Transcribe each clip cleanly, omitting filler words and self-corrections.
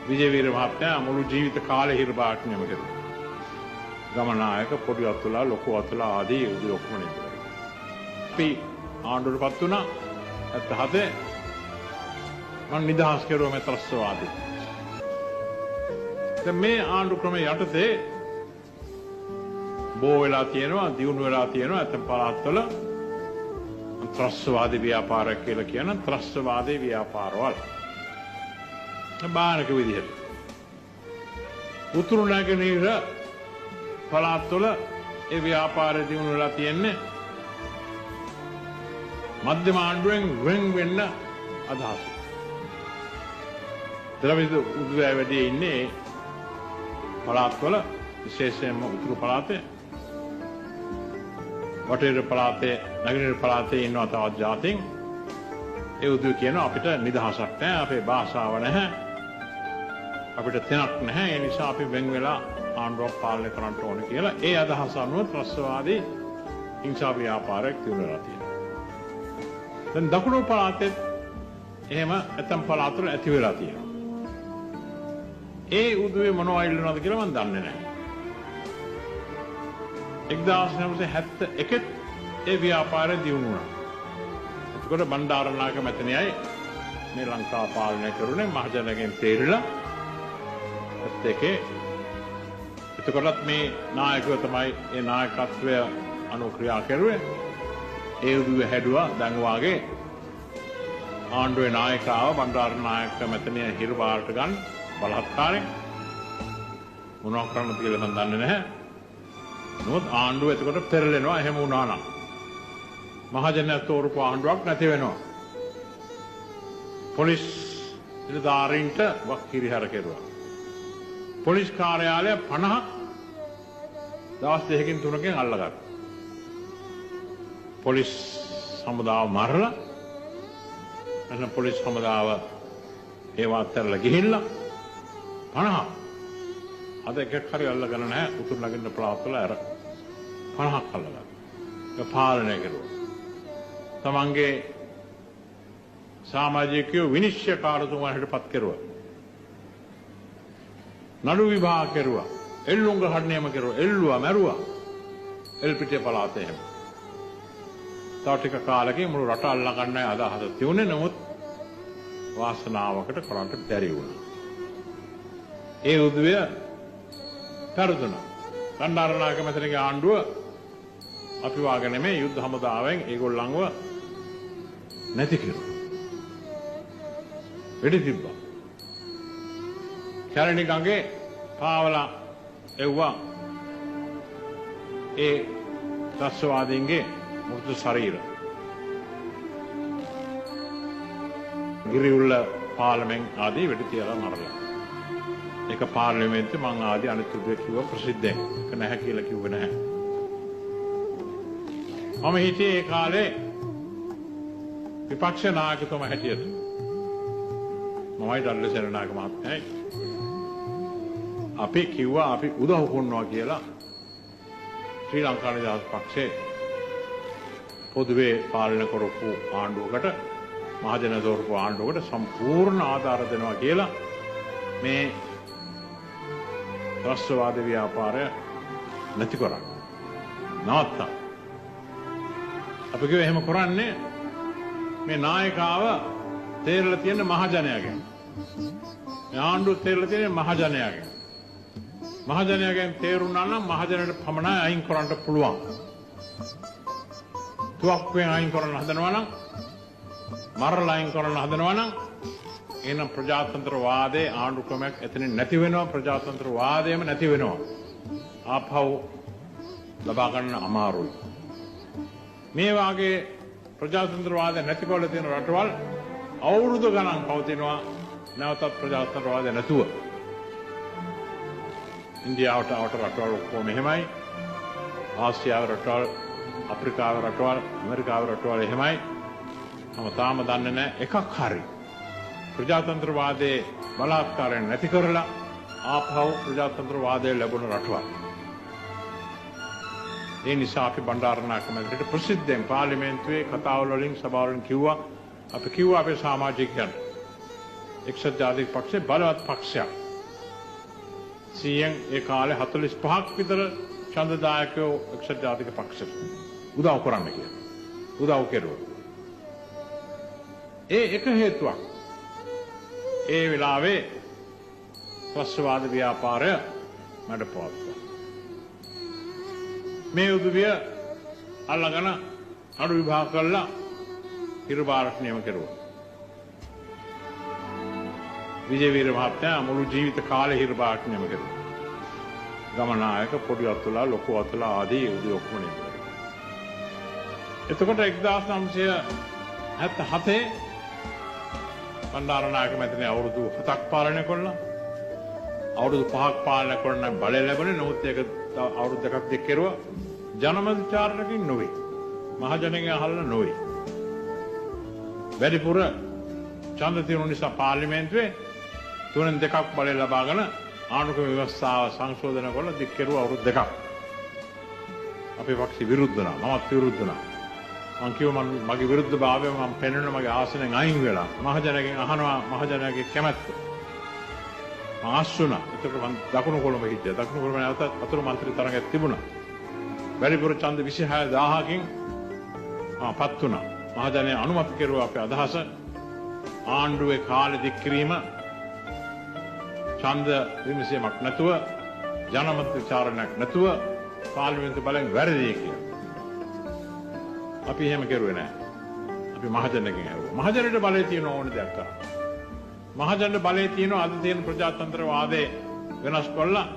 විජේවීර මහත්මයා මුළු ජීවිත කාලේ හිරබාට්නියම කෙරුවා. ගමනායක පොඩි අතුලා ලොකු අතුලා ආදී උදේ ඔක්කොම නේද. අපි ආණ්ඩුවටපත් වුණා 77 මම නිදහස් කෙරුවා මේ ත්‍රස්තවාදී. දැන් මේ ආණ්ඩු ක්‍රමයේ යටතේ බෝ වෙලා තියෙනවා දියුණු වෙලා තියෙනවා ඇතම් පළාත්වල ත්‍රස්තවාදී ව්‍යාපාරයක් කියලා කියන ත්‍රස්තවාදී ව්‍යාපාරවල බාහිර විදිහට උතුරු නැගෙනහිර පළාත්වල ඒ ව්‍යාපාරය දියුණු වෙලා තියෙන්නේ මධ්‍යම ආණ්ඩුවෙන් වෙන් වෙන්න අදහස. ද්‍රවිඩ උද්වැය වැඩි ඉන්නේ පළාත්වල විශේෂයෙන්ම උතුරු පළාතේ වටේර පළාතේ නැගෙනහිර පළාතේ ඉන්නවා තවත් ජාතීන්. ඒ උදව් කියනවා අපිට නිදහසක් නැහැ අපේ භාෂාව නැහැ අපිට තැනක් නැහැ ඒ නිසා අපි වෙන් වෙලා ආණ්ඩුවක් පාලනය කරන්න ඕනේ කියලා ඒ අදහස අනුව ත්‍රස්තවාදී හිංසා ව්‍යාපාරයක් තියුණා තියෙනවා. දැන් දකුණු පළාතේ එහෙම ඇතම් පළාත්වල ඇති වෙලා තියෙනවා. ඒ උදවේ මොනවා ඉල්ලනවද කියලා මම දන්නේ නැහැ. 1971 ඒ ව්‍යාපාරය දියුණු වුණා. එතකොට බණ්ඩාරනායක මැතිණියයි මේ ලංකාව පාලනය කරුණේ මහජනගෙන් තේරිලා එතකොටත් මේ නායකව තමයි ඒ නායකත්වය අනුක්‍රියා කරුවේ. ඒ උදවිය හැදුවා දැන් වාගේ ආණ්ඩුවේ නායකව බණ්ඩාරනායක මැතිණිය හිරබාරට ගන්න බලහත්කාරයෙන් මොනවා කරන්නද කියලා මම දන්නේ නැහැ. නමුත් ආණ්ඩුව එතකොට පෙරලෙනවා එහෙම වුණා නම්. මහජනයා තෝරපු ආණ්ඩුවක් නැති වෙනවා. පොලිස් නිලධාරීන්ට වක්කිරිහර කෙරුවා. පොලිස් කාර්යාලය 50 දවස් දෙකකින් තුනකින් අල්ලගත්තා. පොලිස් හමුදාව මරලා එන්න පොලිස් හමුදාව ඒවා අත්හැරලා ගිහිල්ලා 50 අද එකක් හරි අල්ලගෙන නැහැ උතුරු නගින්න පළාත්වල අර 50ක් අල්ලගත්තා. ඒක පාලනය කරුවා. තමන්ගේ සමාජිකයෝ විනිශ්චයකාරතුමාට පත් කෙරුවා. නඩු විභාග කෙරුවා. එල්ලුම් ගහන්න නියම කෙරුවා. එල්ලුවා මැරුවා. එල්පිටිය පළාතේ එහෙම. තව ටික කාලෙකින් මුළු රට අල්ලා ගන්නයි අදහස තියුණේ. නමුත් වාසනාවකට කරන්න බැරි වුණා. ඒ උදවිය පෙරදුනා. බණ්ඩාරනායක මැතිණියගේ ආණ්ඩුව අපි වාගේ නෙමෙයි යුද්ධ හමුදාවෙන් ඒගොල්ලන්ව නැති කෙරුවා. වෙඩි තිබ්බා. කැලණි ගඟේ පාවලා එව්වා ඒ ත්‍රස්තවාදීන්ගේ මෘදු ශරීර. ගිරිඋල්ල පාර්ලිමෙන් ආදී වෙඩි තියලා මරලා. ඒක පාර්ලිමේන්තුවේ මං ආදී අනිත් උදේ කිව්ව ප්‍රසිද්ධයෙන්. ඒක නැහැ කියලා කිව්වේ නැහැ. මම හිටියේ ඒ කාලේ විපක්ෂ නායකතුමා හැටියට. මමයි ඩල්ලේ සේනානායක මහත්මයායි. අපි කිව්වා අපි උදව් කරනවා කියලා ශ්‍රී ලංකා නිදහස් පක්ෂයේ පොදුවේ පාලනය කරපු ආණ්ඩුවකට මහජන දෝරපු ආණ්ඩුවකට සම්පූර්ණ ආධාර දෙනවා කියලා මේ ත්‍රස්තවාද ව්‍යාපාරය නැති කරා. නවත්තා. අපි කිව්වා එහෙම කරන්නේ මේ නායකාව තේරලා තියෙන මහජනයාගෙන්. මේ ආණ්ඩුව තේරලා තියෙන මහජනයාගෙන්. මහජනයාගෙන් තේරුණා නම් මහජනයට පමණයි අයින් කරන්න පුළුවන්. තුවක්කුවෙන් අයින් කරන්න හදනවා නම් මරලා අයින් කරන්න හදනවා නම් එහෙනම් ප්‍රජාතන්ත්‍රවාදයේ ආණ්ඩු ක්‍රමයක් එතනින් නැති වෙනවා. ප්‍රජාතන්ත්‍රවාදයම නැති වෙනවා. ආපහු ලබා ගන්න අමාරුයි. මේ වාගේ ප්‍රජාතන්ත්‍රවාදය නැති කරලා තියෙන රටවල් අවුරුදු ගණන් පවතිනවා නැවතත් ප්‍රජාතන්ත්‍රවාදය නැතුව. ඉන්දියාවට රටවල් ඔක්කොම එහෙමයි. ආසියාවේ රටවල්, අප්‍රිකාවේ රටවල්, ඇමරිකාවේ රටවල් එහෙමයි. මම තාම දන්නේ නැහැ එකක් හරි ප්‍රජාතන්ත්‍රවාදයේ බලාත්කාරයෙන් නැති කරලා ආපහු ප්‍රජාතන්ත්‍රවාදය ලැබුණ රටවල්. ඒ නිසා අපි බණ්ඩාරනායක මැතිණියට ප්‍රසිද්ධයෙන් පාර්ලිමේන්තුවේ කතාවල වලින් සභාවලින් කිව්වා අපි කිව්වා අපේ සමාජිකයන්ට එක්සත් ජාතික පක්ෂය බලවත් පක්ෂයක්. සියෙන් ඒ කාලේ 45ක් විතර ඡන්දදායකයෝ එක්සත් ජාතික පක්ෂයට උදව් කරන්න කියලා. උදව් කෙරුවා. ඒ එක හේතුවක්. ඒ වෙලාවේ ත්‍රස්තවාද ව්‍යාපාරය මැඩපවත්වා. මේ උදවිය අල්ලගෙන අඩු විභාග කළා හිරුබාරට නියම කෙරුවා. විජේවීර මහත්තයා මුළු ජීවිත කාලේ හිරුබාරට නියම කෙරුවා. ගමනායක පොඩි අතුලා ලොකු අතුලා ආදී උදවිය ඔක්කොම නියම කෙරුවා. එතකොට 1977 බණ්ඩාරනායක මැතිණිය අවුරුදු 7ක් පාලනය කළා. අවුරුදු 5ක් පාලනය කරන බලය ලැබුණේ නොත් ඒක අවුරුදු දෙකක් දෙක කෙරුවා. ජනමත චාරණකින් නොවේ. මහජනගෙන් අහලා නොවේ. වැඩිපුර ඡන්ද තියුණු නිසා පාර්ලිමේන්තුවේ 3 දෙකක් බලය ලබාගෙන ආණ්ඩුක්‍රම ව්‍යවස්ථාව සංශෝධනය කරලා දික් කෙරුවා අවුරුදු දෙකක්. අපේ පක්ෂ විරුද්ධ වුණා. මමත් විරුද්ධ වුණා. මං කිව්වා මගේ විරුද්ධභාවය මම පෙන්වන්න මගේ ආසනෙන් අයින් වෙලා මහජනගෙන් අහනවා මහජනගේ කැමැත්ත. මම ආස්සුණා. ඒකට මම දකුණු කොළඹ හිටියා. දකුණු කොළඹ නැවත අතුරු මන්ත්‍රී තරඟයක් තිබුණා. වැඩිපුර ඡන්ද 26000කින් පත් වුණා. මහජනය අනුමත කෙරුවා අපේ අදහස ආණ්ඩුවේ කාලෙ දික් කිරීම ඡන්ද විමසීමක් නැතුව ජනමත විචාරණයක් නැතුව පාර්ලිමේන්තු බලෙන් වැරදි කියලා. අපි එහෙම කරුවේ නැහැ. අපි මහජනගෙන් ඇහුවා. මහජනට බලය තියෙන ඕන දෙයක් කරා. මහජනට බලය තියෙන අද තියෙන ප්‍රජාතන්ත්‍රවාදයේ වෙනස් කළා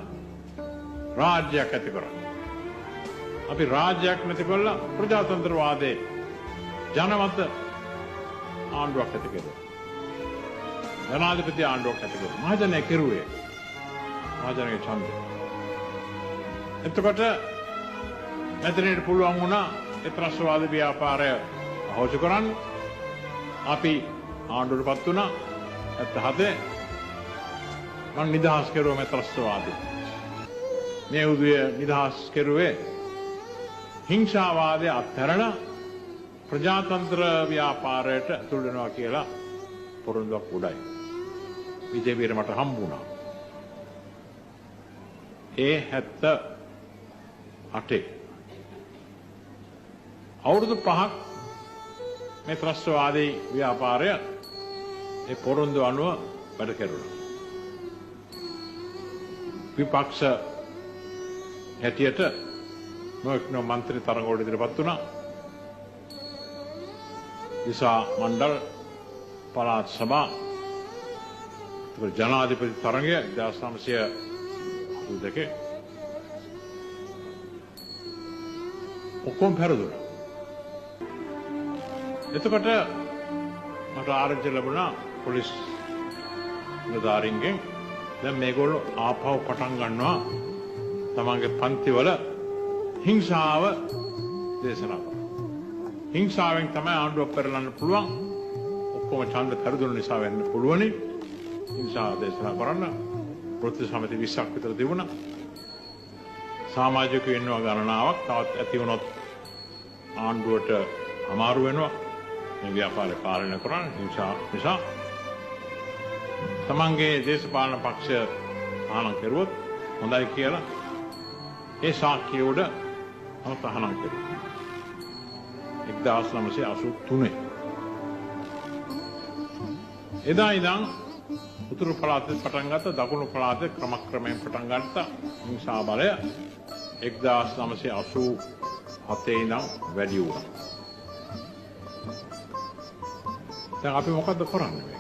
රාජ්‍යයක් ඇති කරා. අපි රාජ්‍යයක් නැති කළා ප්‍රජාතන්ත්‍රවාදයේ ජනමත ආණ්ඩුවක් ඇති කළා. ජනාධිපති ආණ්ඩුවක් ඇති කළා. මහජනය කෙරුවේ. මහජනගේ ඡන්දය. එතකොට මෙතනට පුළුවන් වුණා ඒ ත්‍රස්තවාද ව්‍යාපාරය අහෝසු කරන්න. අපි ආණ්ඩුවටපත් වුණා. 77 මම නිදහස් කෙරුවා මේ ත්‍රස්තවාදී. මේ උදවිය නිදහස් කෙරුවේ හිංසාවාදය අත්හැරලා ප්‍රජාතන්ත්‍ර ව්‍යාපාරයට ඇතුළු වෙනවා කියලා පොරොන්දුවක් උඩයි. විජේවීර මට හම්බුණා. ඒ 78 අවුරුදු 5ක් මේ ත්‍රස්තවාදී ව්‍යාපාරය ඒ පොරොන්දු අනුව වැඩ කෙරුණා. විපක්ෂ හැටියට නොඑක් මන්ත්‍රී තරඟවල ඉදිරිපත් වුණා. දිසා මණ්ඩල පළාත් සභා ජනාධිපති තරඟය 1982 ඔක්කොම පෙරදුනා. එතකොට මට ආරංචි ලැබුණා පොලිස් නිලධාරීන්ගෙන් දැන් මේගොල්ලෝ ආපහු පටන් ගන්නවා තමන්ගේ පන්තිවල හිංසාව දේශනා කරනවා. හිංසාවෙන් තමයි ආණ්ඩුව පෙරලන්න පුළුවන්. ඔක්කොම ඡන්ද පෙරදුන නිසා වෙන්න පුළුවනි. හිංසාව දේශනා කරන්න ප්‍රති සමිති 20ක් විතර තිබුණා. සමාජිකයෝ ඉන්නවා ගණනාවක්. තවත් ඇති වුණොත් ආණ්ඩුවට අමාරු වෙනවා. මේ ව්‍යාපාරය පාලනය කරන්න හිංසා නිසා තමන්ගේ දේශපාලන පක්ෂය තහනම් කෙරුවොත් හොඳයි කියලා ඒ සාක්ෂිය උඩ තහනම් කෙරුවා. 1983 එදා ඉඳන් උතුරු පළාතේ පටන් ගත්ත දකුණු පළාතේ ක්‍රමක්‍රමයෙන් පටන් ගත්ත හිංසා බලය 1987 ඉඳන් වැඩි වුණා. දැන් අපි මොකද්ද කරන්නේ මේක?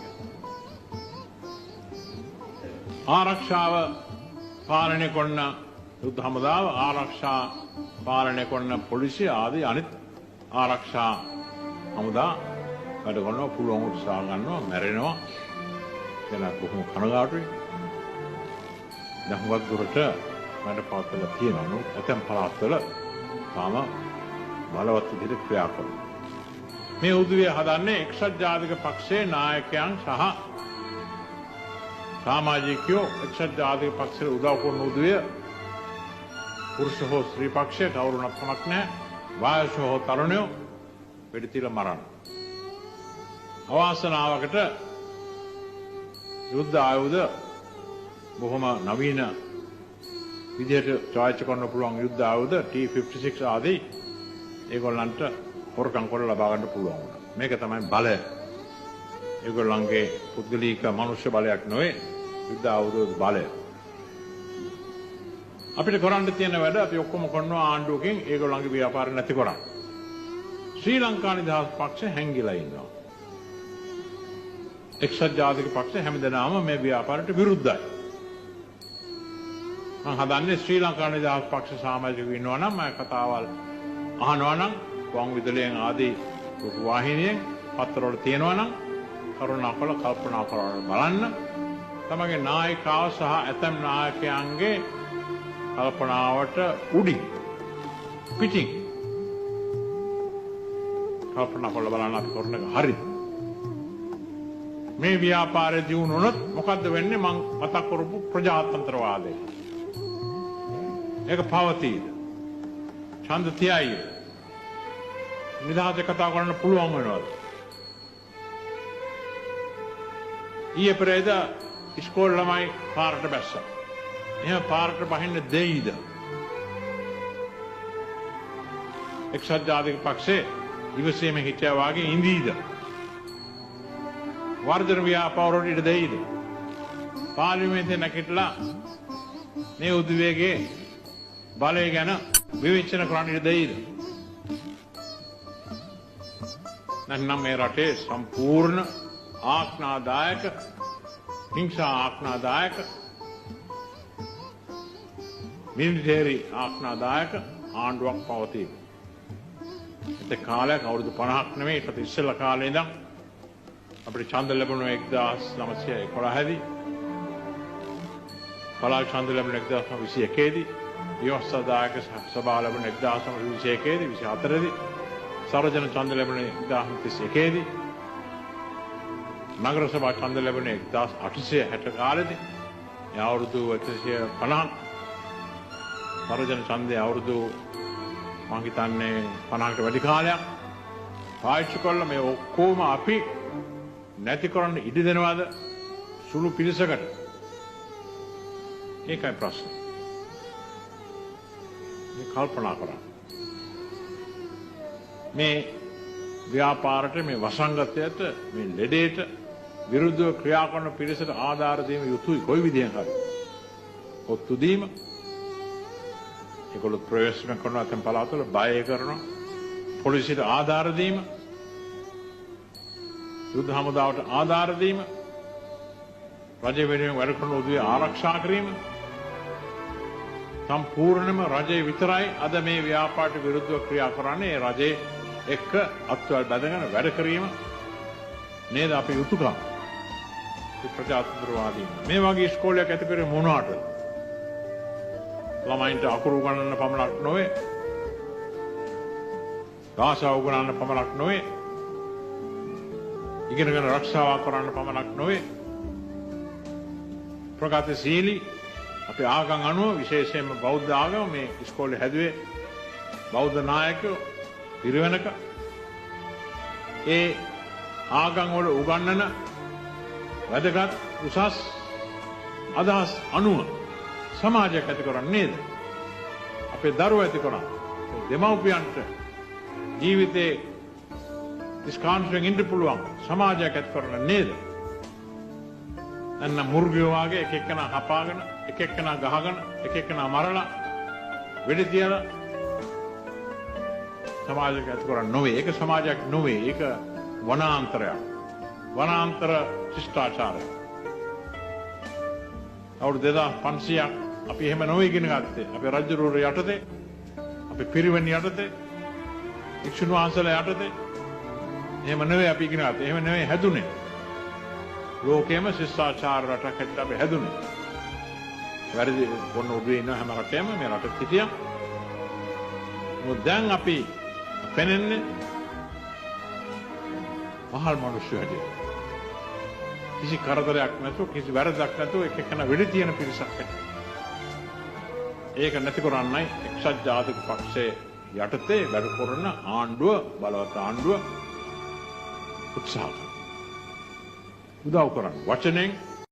ආරක්ෂාව පාලනය කරන යුද්ධ හමුදාව, ආරක්ෂා පාලනය කරන පොලිසිය ආදී අනිත් ආරක්ෂා හමුදා වැඩ කරනවා, පුළුවන් උත්සාහ ගන්නවා, මැරෙනවා. කියන බොහොම කනගාටුයි. දැන් හුඟක් දුරට වැඩ පවත්වලා තියෙනවා. ඇතැම් පළාත්වල තාම බලවත් විදිහට ක්‍රියා කරනවා. මේ උදවිය හදන්නේ එක්සත් ජාතික පක්ෂයේ නායකයන් සහ සමාජිකයෝ එක්සත් ජාතික පක්ෂයට උදව් කරන උදවිය පුරුෂ හෝ ස්ත්‍රී පක්ෂයට කවුරුණක් කමක් නැහැ. වායස හෝ තරුණයෝ වෙඩි තියලා මරන්න. අවාසනාවකට යුද්ධ ආයුධ බොහොම නවීන විදිහට චාරිත්‍ර කරන්න පුළුවන් යුද්ධ ආයුධ T56 ආදී ඒගොල්ලන්ට හොරකම් කරලා ලබා ගන්න පුළුවන් වුණා. මේක තමයි බලය. ඒගොල්ලන්ගේ පුද්ගලික මනුෂ්‍ය බලයක් නෙවෙයි යුද්ධ ආයුධ බලය. අපිට කරන්න තියෙන වැඩ අපි ඔක්කොම කරනවා ආණ්ඩුවකින් ඒගොල්ලන්ගේ ව්‍යාපාර නැති කරන්න. ශ්‍රී ලංකා නිදහස් පක්ෂ හැංගිලා ඉන්නවා. එක්සත් ජාතික පක්ෂ හැමදෙනාම මේ ව්‍යාපාරයට විරුද්ධයි. මම හදන්නේ ශ්‍රී ලංකා නිදහස් පක්ෂ සමාජිකයෝ ඉන්නවා නම් මම කතාවල් අහනවා නම් වං විදුලියෙන් ආදී වාහිනියෙන් පත්තරවල තියෙනවා නම් කරුණාකර කල්පනා කරලා බලන්න. තමගේ නායකව සහ ඇතම් නායකයන්ගේ කල්පනාවට උඩින් පිටින් කල්පනා කරලා බලන්න අපි කරන එක හරිද? මේ ව්‍යාපාරය දියුණු වුණොත් මොකද්ද වෙන්නේ? මම මතක් කරපු ප්‍රජාතන්ත්‍රවාදය. ඒක පවතීද? ඡන්ද තියයි. නිදහසේ කතා කරන්න පුළුවන් වෙනවද? ඊයේ පෙරේද ඉස්කෝල ළමයි පාරට බැස්සා. එහෙම පාරට බහින්න දෙයිද? එක්සත් ජාතික පක්ෂේ ඉවසීම හිටියා වාගේ ඉඳීද? වර්ධන ව්‍යාපාරවලට ඉඩ දෙයිද? පාර්ලිමේන්තුවේ නැගිටලා මේ උද්වේගයේ බලය ගැන විවේචන කරන්න ඉඩ දෙයිද? නැත්නම් මේ රටේ සම්පූර්ණ ආඥාදායක හිංසා ආඥාදායක මිලිටරි ආඥාදායක ආණ්ඩුවක් පවතී. ඒ කාලයක් අවුරුදු 50ක් නෙමෙයි ඒකට ඉස්සෙල්ලා කාලේ ඉඳන් අපිට ඡන්ද ලැබුණේ 1911 දී. පළාත් ඡන්ද ලැබුණේ 1921 දී. ව්‍යවස්ථාදායක සභාව ලැබුණේ 1921 දී 24 දී. සර්වජන ඡන්ද ලැබුණේ 1931 දී. නගර සභා ඡන්ද ලැබුණේ 1860 කාලෙදී. ඒ අවුරුදු 150ක්. සර්වජන ඡන්දේ අවුරුදු මම හිතන්නේ 50කට වැඩි කාලයක් පාවිච්චි කළා. මේ ඔක්කොම අපි නැති කරන්න ඉඩ දෙනවද සුළු පිරිසකට? ඒකයි ප්‍රශ්නේ. මේ කල්පනා කරන්න. මේ ව්‍යාපාරයට මේ වසංගතයට මේ ලෙඩේට විරුද්ධව ක්‍රියා කරන පිරිසට ආධාර දීම යුතුයි කොයි විදිහෙන් හරි. ඔත්තු දීම ඒගොල්ලෝ ප්‍රවේශන කරනවා තම පළාතවල බය කරනවා. පොලිසියට ආධාර දීම යුද්ධ හමුදාවට ආධාර දීම රජය වෙනුවෙන් වැඩ කරන උදවිය ආරක්ෂා කිරීම සම්පූර්ණයෙන්ම රජය විතරයි අද මේ ව්‍යාපාරයට විරුද්ධව ක්‍රියා කරන්නේ. ඒ රජයේ එක්ක අත්වල බැඳගෙන වැඩ කිරීම නේද අපේ යුතුයකම. ඒ ප්‍රජාතන්ත්‍රවාදී මේ වගේ ඉස්කෝලයක් ඇති කරේ මොනවාටද? ළමයින්ට අකුරු උගන්වන්න පමණක් නොවේ, භාෂාව උගන්වන්න පමණක් නොවේ, ඉගෙනගෙන ආරක්ෂාව කරන්න පමණක් නොවේ, ප්‍රගතිශීලී අපේ ආගම් අනුව විශේෂයෙන්ම බෞද්ධ ආගම මේ ඉස්කෝලේ හැදුවේ බෞද්ධ නායකයෝ පිරිවෙනක ඒ ආගම් වල උගන්වන වැදගත් උසස් අදහස් අනුව සමාජයක් ඇති කරන්නේ නේද? අපේ දරුවෝ ඇති කරන්නේ දෙමව්පියන්ට ජීවිතේ ඉස්කාන්සෙන් ඉන්න පුළුවන් සමාජයක් ඇති කරන්නේ නේද? අන්න මුර්ගයෝ වගේ එක එක්කෙනා හපාගෙන එක එක්කෙනා ගහගෙන එක එක්කෙනා මරලා වෙඩි තියලා සමාජයක් ඇති කරන්නේ නොවේ. ඒක සමාජයක් නොවේ. ඒක වනාන්තරයක්. වනාන්තර ශිෂ්ටාචාරය. අවුරුදු 2500ක් අපි එහෙම නොවේ ඉගෙන ගත්තේ. අපේ රජුරුවෝ යටතේ, අපේ පිරිවෙන් යටතේ, වික්ෂුන් වහන්සේලා යටතේ එහෙම නෙවෙයි අපි ඉගෙන ගත්තේ. එහෙම නෙවෙයි හැදුනේ. ලෝකෙම ශිෂ්ටාචාර රටක් හැටියට අපි හැදුනේ. වැරදි වොන්න උඩේ ඉන්න හැම රටේම මේ රටේ සිටියා. මොකද දැන් අපි පෙනෙන්නේ මහල් මිනිස්සු හැටියට. කිසි කරදරයක් නැතුව කිසි වැරදක් නැතුව එක එකන වෙඩි තියෙන පිරිසක් හැටියට. ඒක නැති කරන්නයි එක්සත් ජාතික පක්ෂයේ යටතේ වැඩ කරන ආණ්ඩුව බලවත් ආණ්ඩුව උත්සාහ කරනවා. උදව් කරන්න වචනෙන්